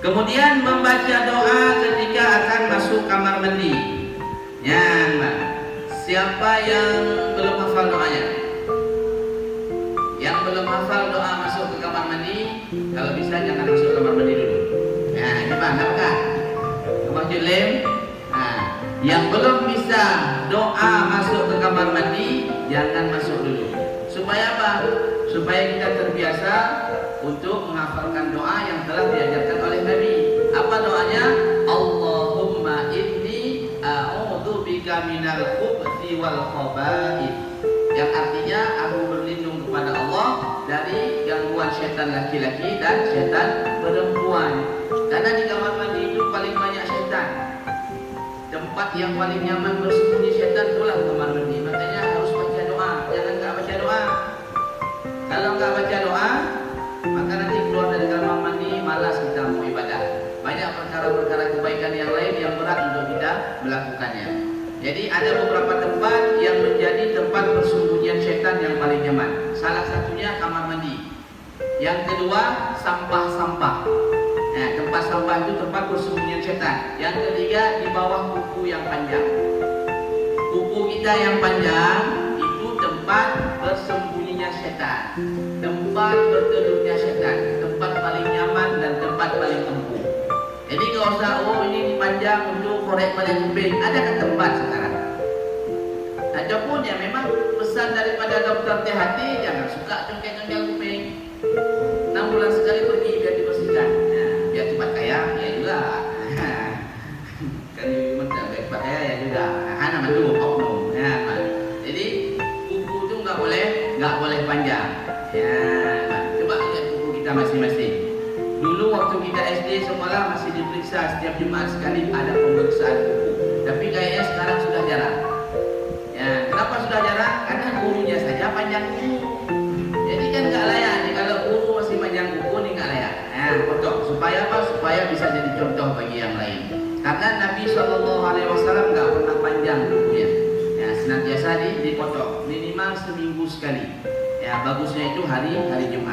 Kemudian membaca doa ketika akan masuk kamar mandi. Ya, Mbak. Siapa yang belum hafal doanya? Yang belum hafal doa masuk ke kamar mandi, kalau bisa jangan masuk kamar mandi dulu. Ya, ini Pak, apakah? Kamar Julim. Nah, yang belum bisa doa masuk ke kamar mandi, jangan masuk dulu. Supaya apa? Supaya kita terbiasa untuk menghafalkan doa yang telah diajarkan oleh Nabi. Apa doanya? Allahumma inni a'udzubika minal khubuthi wal khaba'ith. Yang artinya aku berlindung kepada Allah dari gangguan setan laki-laki dan setan perempuan. Karena di kamar mandi itu paling banyak setan. Tempat yang paling nyaman bersembunyi setan itulah kamar mandi. Makanya harus baca doa. Jangan nggak baca doa. Kalau nggak baca doa, maka nanti keluar dari kamar mandi malas kita mau ibadah. Banyak perkara-perkara kebaikan yang lain yang berat untuk kita melakukannya. Jadi ada beberapa tempat yang menjadi tempat persembunyian setan yang paling nyaman. Salah satunya kamar mandi. Yang kedua, sampah-sampah. Nah, tempat sampah itu tempat persembunyian setan. Yang ketiga, di bawah kuku yang panjang. Kuku kita yang panjang itu tempat bersembunyinya setan, tempat bertelurnya setan, tempat paling nyaman dan tempat paling empuk. Jadi nggak usah, ini dipanjang untuk korek pada kuping. Ada kan tempat sekarang. Ataupun ya memang pesan daripada dokter THT, jangan suka congkel-congkel kuping. 6 bulan sekali pergi biar dibersihkan. Nah, biar cepat kaya, ya juga. Kan minta biar cepat kaya ya juga. Nama itu oknum. Ya, jadi kuku itu nggak boleh panjang. Ya, coba lihat kuku kita masing-masing. Dulu waktu kita SD sekolah masih diperiksa setiap Jumat sekali ada pemeriksaan kuku. Tapi kayaknya sekarang sudah jarang. Ya, kenapa sudah jarang? Karena gurunya saja panjang kuku. Jadi kan nggak layak nih kalau guru masih panjang kuku nih, nggak layak. Nah, potong supaya apa? Supaya bisa jadi contoh bagi yang lain. Karena Nabi SAW nggak pernah panjang kukunya. Ya, senantiasa dipotong minimal seminggu sekali. Ya, bagusnya itu hari Jumat.